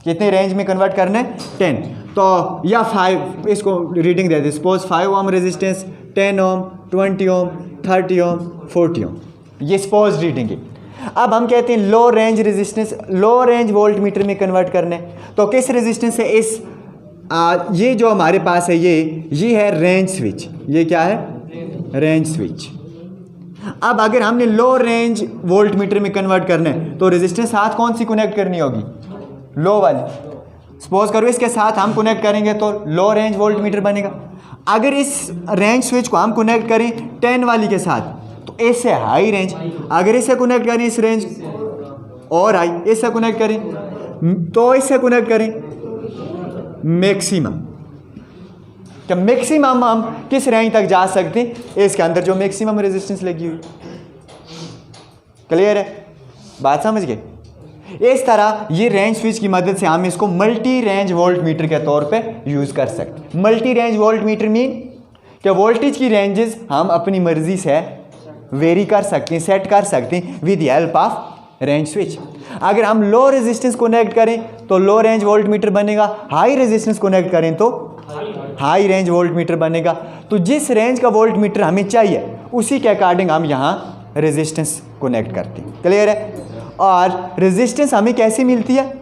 कितने रेंज में कन्वर्ट करना है, 10, तो या 5, इसको रीडिंग दे दे, सपोज 5 ओम रेजिस्टेंस, 10 ओम, 20 ओम, 30 ओम, 40 ओम, ये सपोज रीडिंग है। अब हम कहते हैं लो रेंज रेजिस्टेंस, लो रेंज वोल्ट मीटर में कन्वर्ट करना है, तो किस रेजिस्टेंस से इस ये जो हमारे पास है ये है रेंज स्विच, ये क्या है, रेंज स्विच। अब अगर हमने लो रेंज वोल्ट मीटर में कन्वर्ट करना है तो रेजिस्टेंस साथ कौन सी कनेक्ट करनी होगी, लो वाली। सपोज करो इसके साथ हम कनेक्ट करेंगे तो लो रेंज वोल्ट मीटर बनेगा। अगर इस रेंज स्विच को हम कनेक्ट करें 10 वाली के साथ तो इससे हाई रेंज, अगर इससे कनेक्ट करें इस रेंज और हाई, इससे कनेक्ट करें तो इससे कनेक्ट करें मैक्सिमम। तो मैक्सिमम हम किस रेंज तक जा सकते हैं, इसके अंदर जो मैक्सिमम रेजिस्टेंस लगी हुई। क्लियर है? बात समझ गए? इस तरह ये रेंज स्विच की मदद से हम इसको मल्टी रेंज वोल्ट मीटर के तौर पे यूज़ कर सकते हैं। Multi range volt meter mean कि वोल्टेज की रेंजेस हम अपनी मर्जी से वेरी कर सकते हैं, सेट कर सकते हैं with the help of range switch. अगर हम लो रेजिस्टेंस कनेक्ट करें तो लो रेंज वोल्ट मीटर बनेगा, हाई रेजिस्टेंस कनेक्ट करें तो हाई रेंज वोल्ट मीटर बनेगा। तो जिस रेंज का वोल्ट मीटर हमें चाहिए उसी के अकॉर्डिंग हम यहाँ रेजिस्टेंस कनेक्ट करते हैं। क्लियर है? और रेजिस्टेंस हमें कैसे मिलती है,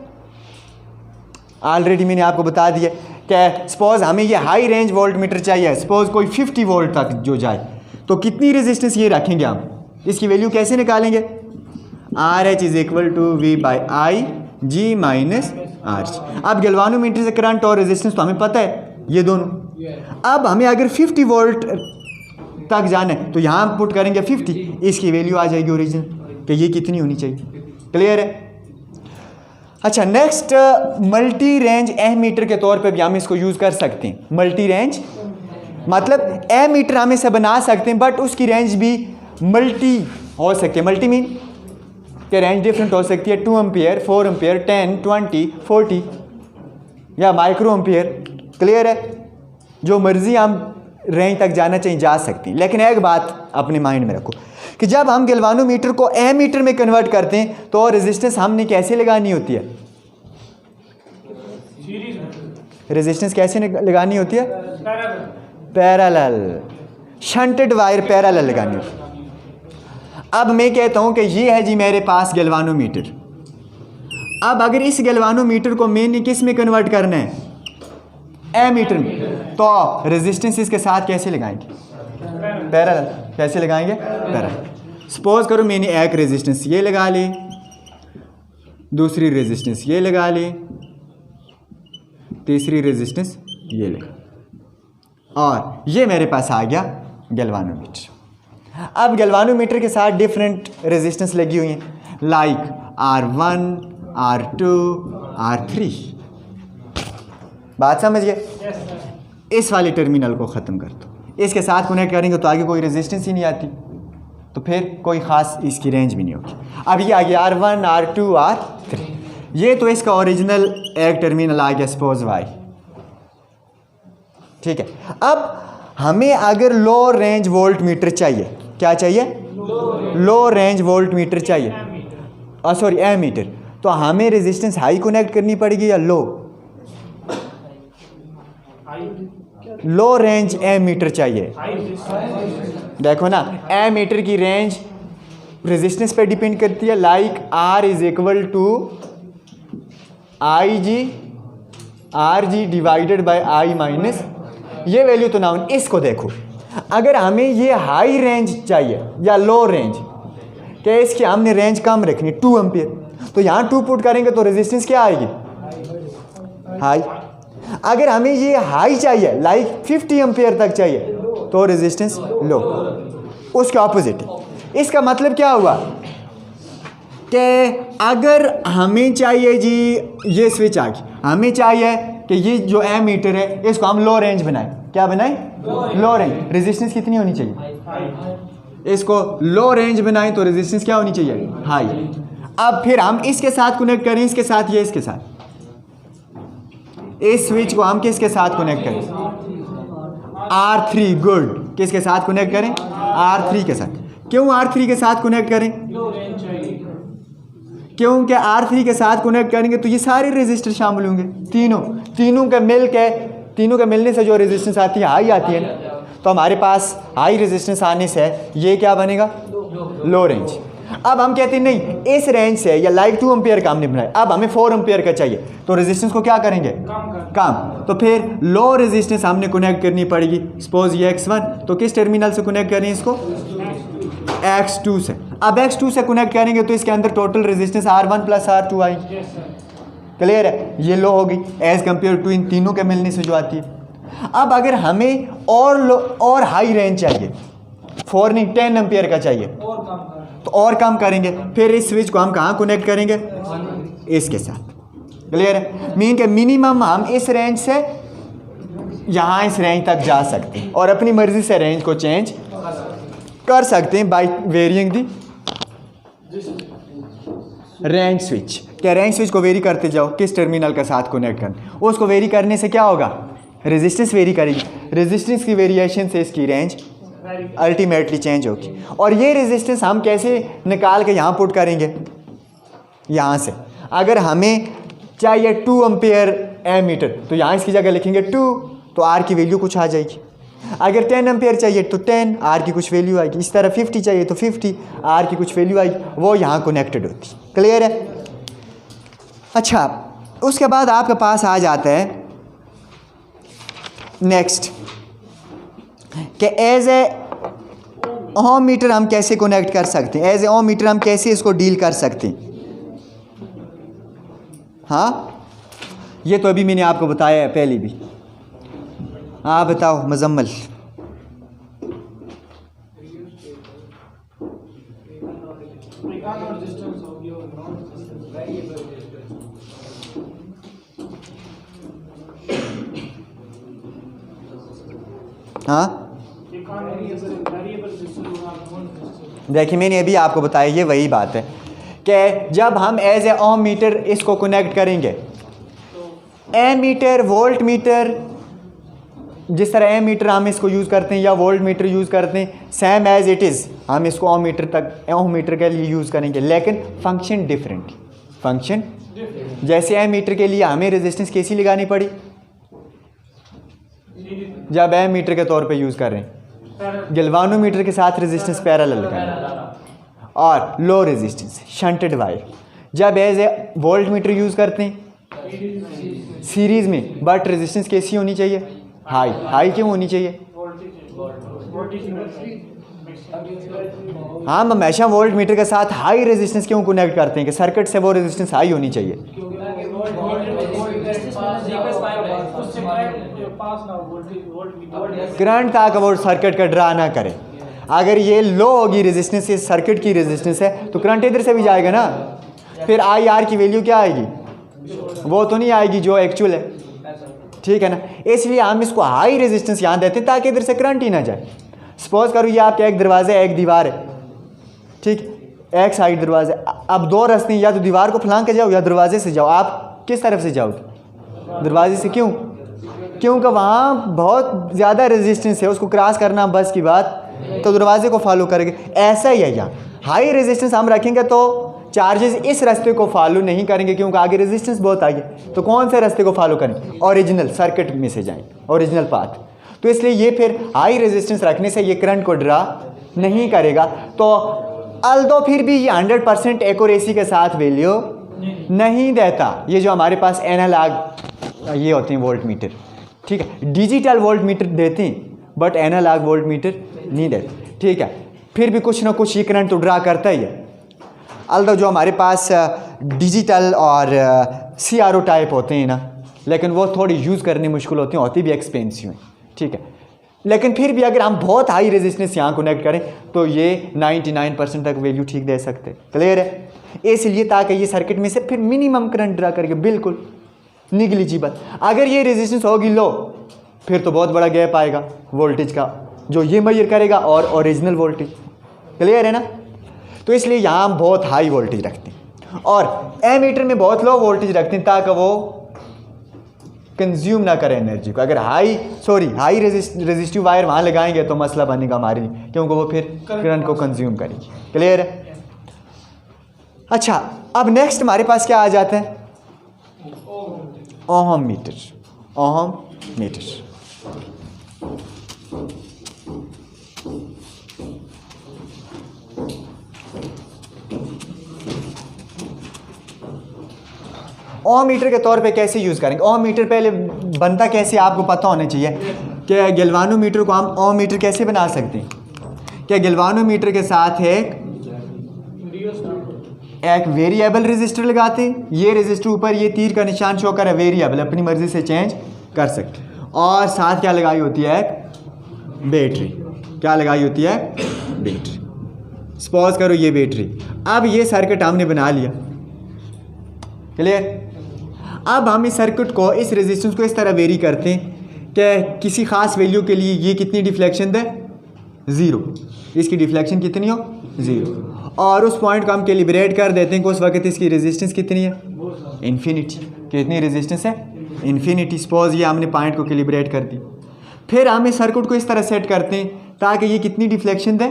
ऑलरेडी मैंने आपको बता दिया कि सपोज हमें ये हाई रेंज वोल्ट मीटर चाहिए, सपोज कोई 50 वोल्ट तक जो जाए, तो कितनी रेजिस्टेंस ये रखेंगे हम, इसकी वैल्यू कैसे निकालेंगे, RH is equal to V by I G minus RH। अब गैल्वानोमीटर से करंट और रेजिस्टेंस तो हमें पता है ये दोनों। अब हमें अगर 50 वोल्ट तक जाना है तो यहाँ पुट करेंगे 50, इसकी वैल्यू आ जाएगी ओरिजिनल कि ये कितनी होनी चाहिए। क्लियर है? अच्छा, नेक्स्ट मल्टी रेंज एमीटर के तौर पे भी हम इसको यूज़ कर सकते हैं। मल्टी रेंज मतलब एमीटर हम इसे बना सकते हैं बट उसकी रेंज भी मल्टी हो सकती है। मल्टी मीन कि रेंज डिफरेंट हो सकती है, 2 एम्पियर, 4 एम्पियर, 10, 20, 40 या माइक्रो एम्पियर। क्लियर है? जो मर्जी हम रेंज तक जाना चाहिए जा सकती हैं। लेकिन एक बात अपने माइंड में रखो कि जब हम गैल्वानोमीटर को एमीटर में कन्वर्ट करते हैं तो रेजिस्टेंस हमने कैसे लगानी होती है, रेजिस्टेंस कैसे लगानी होती है, पैरेलल, शंटेड वायर पैरेलल लगानी होती है। अब मैं कहता हूं कि ये है जी मेरे पास गैल्वानोमीटर। अब अगर इस गैल्वानोमीटर को मैंने किस में कन्वर्ट करना है, एमीटर में, तो रेजिस्टेंस इसके साथ कैसे लगाएंगे, पैरेलल। कैसे लगाएंगे, पैरेलल। सपोज करो मैंने एक रेजिस्टेंस ये लगा ली, दूसरी रेजिस्टेंस ये लगा ली, तीसरी रेजिस्टेंस ये लिखा, और ये मेरे पास आ गया गैल्वानोमीटर। अब गैल्वानोमीटर के साथ डिफरेंट रेजिस्टेंस लगी हुई हैं, लाइक R1, R2, R3। बात समझ गए? इस वाले टर्मिनल को ख़त्म कर दो, इसके साथ कनेक्ट करेंगे तो आगे कोई रेजिस्टेंस ही नहीं आती, तो फिर कोई ख़ास इसकी रेंज भी नहीं होगी। अब ये आ गया R1, R2, R3, ये तो इसका ओरिजिनल एक टर्मिनल आ गया सपोज Y, ठीक है। अब हमें अगर लो रेंज वोल्ट मीटर चाहिए, क्या चाहिए? लो रेंज वोल्ट मीटर चाहिए, सॉरी एमीटर, तो हमें रेजिस्टेंस हाई कनेक्ट करनी पड़ेगी या लो? लो रेंज एमीटर चाहिए। देखो ना, एमीटर की रेंज रेजिस्टेंस पे डिपेंड करती है, like R is equal to RG divided by I minus ये वैल्यू तो नाउन। इसको देखो, अगर हमें ये हाई रेंज चाहिए या लो रेंज, क्या इसकी हमने रेंज कम रखनी 2 एम्पियर, तो यहाँ 2 पुट करेंगे तो रेजिस्टेंस क्या आएगी? हाई। अगर हमें ये हाई चाहिए, लाइक 50 एम्पियर तक चाहिए, तो रेजिस्टेंस लो। उसके ऑपोजिट है। इसका मतलब क्या हुआ कि अगर हमें चाहिए जी, ये स्विच आ गई, हमें चाहिए कि ये जो एमीटर है इसको हम लो रेंज बनाएं। क्या बनाएं? लो रेंज। रेजिस्टेंस कितनी होनी चाहिए? इसको लो रेंज बनाएं तो रेजिस्टेंस क्या होनी चाहिए? हाई। अब फिर हम इसके साथ कनेक्ट करें, इसके साथ, ये इसके साथ, इस स्विच को हम किसके साथ कनेक्ट करें? R3। गुड। किसके साथ कनेक्ट करें? R3 के साथ। क्यों R3 के साथ कनेक्ट करें? क्योंकि R3 के साथ कनेक्ट करेंगे तो ये सारे रेजिस्टर शामिल होंगे, तीनों का मिल के, तीनों के मिलने से जो रेजिस्टेंस आती है हाई आती है ना, तो हमारे पास हाई रेजिस्टेंस आने से ये क्या बनेगा? लो रेंज। अब हम कहते हैं नहीं, इस रेंज से या लाइक 2 एम्पियर का हमने बनाया, अब हमें 4 एम्पियर का चाहिए, तो रेजिस्टेंस को क्या करेंगे? कम। तो फिर लो रेजिस्टेंस हमने कनेक्ट करनी पड़ेगी। सपोज ये X1, तो किस टर्मिनल से कनेक्ट करें इसको? X2 से। अब X2 से कनेक्ट करेंगे तो इसके अंदर total resistance R1 plus R2 आएगी। क्लियर है? ये लो होगी एज कम्पेयर टू इन तीनों के मिलने से जो आती है। अब अगर हमें और हाई रेंज चाहिए, 4 नहीं 10 एम्पियर का चाहिए, तो और कम करेंगे, फिर इस स्विच को हम कहाँ कनेक्ट करेंगे? इसके साथ। क्लियर है? मीन के मिनिमम हम इस रेंज से यहाँ इस रेंज तक जा सकते हैं और अपनी मर्जी से रेंज को चेंज कर सकते हैं बाय वेरिंग दी रेंज स्विच। क्या रेंज स्विच को वेरी करते जाओ, किस टर्मिनल के साथ कनेक्ट करना, उसको वेरी करने से क्या होगा? रेजिस्टेंस वेरी करेगी, रेजिस्टेंस की वेरिएशन से इसकी रेंज अल्टीमेटली चेंज होगी। और ये रेजिस्टेंस हम कैसे निकाल के यहाँ पुट करेंगे? यहाँ से अगर हमें चाहिए 2 एम्पियर एमीटर, तो यहाँ इसकी जगह लिखेंगे 2, तो R की वैल्यू कुछ आ जाएगी। अगर 10 एम्पियर चाहिए तो 10, R की कुछ वैल्यू आएगी। इस तरह 50 चाहिए तो 50, R की कुछ वैल्यू आएगी, वो यहाँ कनेक्टेड होती। क्लियर है? अच्छा, उसके बाद आपके पास आ जाता है नेक्स्ट कि एज ए ओम मीटर हम कैसे कनेक्ट कर सकते हैं, एज ए ओम मीटर हम कैसे इसको डील कर सकते हैं। हाँ, ये तो अभी मैंने आपको बताया है पहले भी। हाँ बताओ मुजम्मल। हाँ देखिए, मैंने अभी आपको बताया, ये वही बात है कि जब हम एज ए ओम मीटर इसको कनेक्ट करेंगे, एम मीटर, वोल्ट मीटर, जिस तरह एम मीटर हम इसको यूज़ करते हैं या वोल्ट मीटर यूज़ करते हैं, सेम एज इट इज़ हम इसको ओम मीटर के लिए यूज़ करेंगे, लेकिन फंक्शन डिफरेंट। फंक्शन जैसे एम मीटर के लिए हमें रेजिस्टेंस कैसी लगानी पड़ी जब एम मीटर के तौर पे यूज़ कर रहे हैं, गैल्वानोमीटर के साथ रेजिस्टेंस पैरेलल लगाना, और लो रेजिस्टेंस शंटेड वायर जब as a voltmeter use करते हैं सीरीज़ में, बट रेजिस्टेंस कैसी होनी चाहिए? हाई। हाई क्यों होनी चाहिए? हम हमेशा वोल्ट मीटर के साथ हाई रेजिस्टेंस क्यों कनेक्ट करते हैं कि सर्किट से वो रेजिस्टेंस हाई होनी चाहिए। करंट ताकि वो सर्किट का ड्रा ना करे। अगर ये लो होगी रेजिस्टेंस, ये सर्किट की रेजिस्टेंस है, तो करंट इधर से भी जाएगा ना, फिर आई आर की वैल्यू क्या आएगी, वो तो नहीं आएगी जो एक्चुअल है, ठीक है ना। इसलिए हम इसको हाई रेजिस्टेंस यहाँ देते हैं ताकि इधर से करंट ही ना जाए। सपोज करो ये आपके एक दरवाज़ा एक दीवार है, ठीक, एक साइड दरवाजे, अब दो रास्ते हैं, या तो दीवार को फलांग के जाओ या दरवाजे से जाओ। आप किस तरफ से जाओगे, दरवाजे से। क्यों, क्योंकि वहाँ बहुत ज़्यादा रेजिस्टेंस है, उसको क्रॉस करना बस की बात, तो दरवाजे को फॉलो करेंगे। ऐसा ही है यहाँ, हाई रेजिस्टेंस हम रखेंगे तो चार्जेस इस रास्ते को फॉलो नहीं करेंगे क्योंकि आगे रेजिस्टेंस बहुत आगे, तो कौन से रास्ते को फॉलो करेंगे, ओरिजिनल सर्किट में से जाएंगे, ओरिजिनल पाथ। तो इसलिए ये फिर हाई रेजिस्टेंस रखने से ये करंट को ड्रा नहीं करेगा। तो अल्दो फिर भी ये 100% एक्यूरेसी के साथ वैल्यू नहीं देता। ये जो हमारे पास एनालॉग ये होते हैं वोल्ट मीटर, ठीक है, डिजिटल वोल्ट मीटर देते हैं बट एनालॉग वोल्ट मीटर नहीं देते, ठीक है। फिर भी कुछ ना कुछ ये करंट तो ड्रा करता ही है। अल्दो जो हमारे पास डिजिटल और CRO टाइप होते हैं ना, लेकिन वो थोड़ी यूज़ करनी मुश्किल होती हैं, होती भी एक्सपेंसिव हैं, ठीक है। लेकिन फिर भी अगर हम बहुत हाई रेजिस्टेंस यहाँ कनेक्ट करें तो ये 99% तक वैल्यू ठीक दे सकते हैं। क्लियर है, इसलिए ताकि ये सर्किट में से फिर मिनिमम करंट ड्रा करके बिल्कुल निगलिजिबल। अगर ये रेजिस्टेंस होगी लो, फिर तो बहुत बड़ा गैप आएगा वोल्टेज का जो ये मेजर करेगा और ओरिजिनल वोल्टेज। क्लियर है ना। तो इसलिए यहाँ हम बहुत हाई वोल्टेज रखते हैं और एमीटर में बहुत लो वोल्टेज रखते हैं ताकि वो कंज्यूम ना करे एनर्जी को। अगर हाई रेजिस्टिव वायर वहाँ लगाएंगे तो मसला बनेगा हमारे लिए, क्योंकि वो फिर करंट को कंज्यूम करेगी। क्लियर है। अच्छा, अब नेक्स्ट हमारे पास क्या आ जाता है, ओहम मीटर। ओहम मीटर ओम मीटर के तौर पे कैसे यूज़ करेंगे। ओम मीटर पहले बनता कैसे आपको पता होना चाहिए कि गैल्वानोमीटर को हम ओम मीटर कैसे बना सकते हैं। क्या गैल्वानोमीटर के साथ एक वेरिएबल रेजिस्टर लगाते हैं, ये रेजिस्टर ऊपर ये तीर का निशान शो कर है, वेरिएबल अपनी मर्ज़ी से चेंज कर सकते हैं। और साथ क्या लगाई होती है, एक बैटरी। क्या लगाई होती है, बैटरी। सपोज करो ये बैटरी, अब ये सर्किट हमने बना लिया। क्लियर। अब हम इस सर्किट को, इस रेजिस्टेंस को इस तरह वेरी करते हैं कि किसी ख़ास वैल्यू के लिए ये कितनी डिफ्लेक्शन दे, 0, इसकी डिफ्लेक्शन कितनी हो, 0। और उस पॉइंट को हम कैलिब्रेट कर देते हैं कि उस वक्त इसकी रेजिस्टेंस कितनी है, इन्फिनिटी। कितनी रेजिस्टेंस है, इन्फिनिटी। सपोज ये हमने पॉइंट को कैलिब्रेट कर दी। फिर हम इस सर्किट को इस तरह सेट करते हैं ताकि ये कितनी डिफ्लेक्शन दे,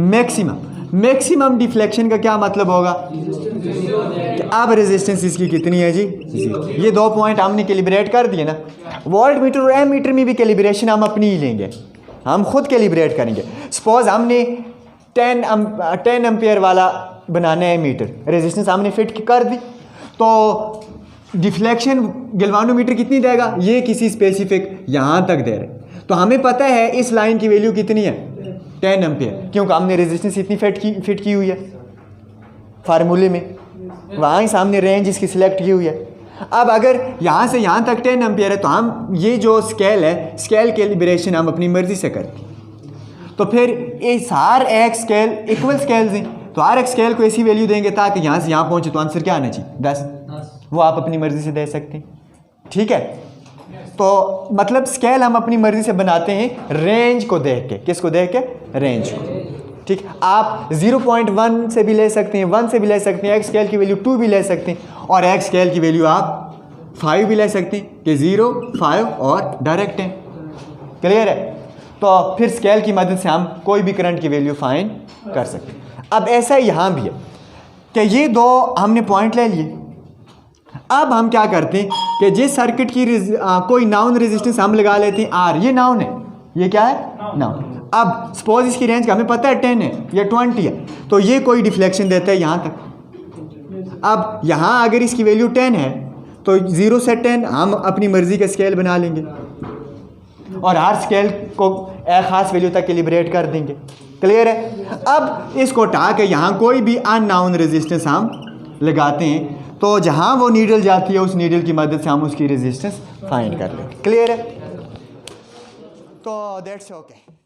मैक्सिमम। मैक्सिमम डिफ्लेक्शन का क्या मतलब होगा कि अब रेजिस्टेंस इसकी कितनी है जी, 0। ये 2 पॉइंट हमने कैलिब्रेट कर दिए ना। वोल्ट मीटर और एम मीटर में भी कैलिब्रेशन हम अपनी ही लेंगे, हम खुद कैलिब्रेट करेंगे। सपोज हमने 10 एम्पियर वाला बनाना है मीटर, रेजिस्टेंस हमने फिट कर दी, तो डिफ्लेक्शन गैल्वानोमीटर कितनी देगा, ये किसी स्पेसिफिक यहाँ तक दे रहे। तो हमें पता है इस लाइन की वैल्यू कितनी है, 10 एम्पियर, क्योंकि हमने रेजिस्टेंस इतनी फिट की हुई है फार्मूले में, वहाँ ही सामने रेंज इसकी सिलेक्ट की हुई है। अब अगर यहाँ से यहाँ तक 10 एम्पियर है तो हम ये जो स्केल है, स्केल कैलिब्रेशन हम अपनी मर्ज़ी से करते हैं। तो फिर इस हर एक स्केल इक्वल स्केल्स हैं, तो हर एक स्केल को ऐसी वैल्यू देंगे ताकि यहाँ से यहाँ पहुँचे। तो आंसर क्या आना चाहिए, 10। वो आप अपनी मर्ज़ी से दे सकते हैं, ठीक है। तो मतलब स्केल हम अपनी मर्ज़ी से बनाते हैं रेंज को देख के। किसको देख के, रेंज को, ठीक। आप 0.1 से भी ले सकते हैं, 1 से भी ले सकते हैं, एक स्केल की वैल्यू 2 भी ले सकते हैं, और एक स्केल की वैल्यू आप 5 भी ले सकते हैं कि 0, 5 और डायरेक्ट 10। क्लियर है। तो फिर स्केल की मदद से हम कोई भी करंट की वैल्यू फाइंड कर सकते हैं। अब ऐसा यहाँ भी है कि ये 2 हमने पॉइंट ले लिए। अब हम क्या करते हैं कि जिस सर्किट की कोई नाउन रेजिस्टेंस हम लगा लेते हैं R, ये नाउन है, ये क्या है, नाउन। अब सपोज इसकी रेंज का हमें पता है 10 है या 20 है, तो ये कोई डिफ्लेक्शन देता है यहाँ तक। अब यहाँ अगर इसकी वैल्यू 10 है तो 0 से 10 हम अपनी मर्ज़ी का स्केल बना लेंगे और हर स्केल को एक ख़ास वैल्यू तक कैलिब्रेट कर देंगे। क्लियर है। अब इसको उठा के यहाँ कोई भी अननाउन रेजिस्टेंस हम लगाते हैं तो जहाँ वो नीडल जाती है उस नीडल की मदद से हम उसकी रेजिस्टेंस फाइंड कर लेंगे। क्लियर है? तो दैट्स ओके।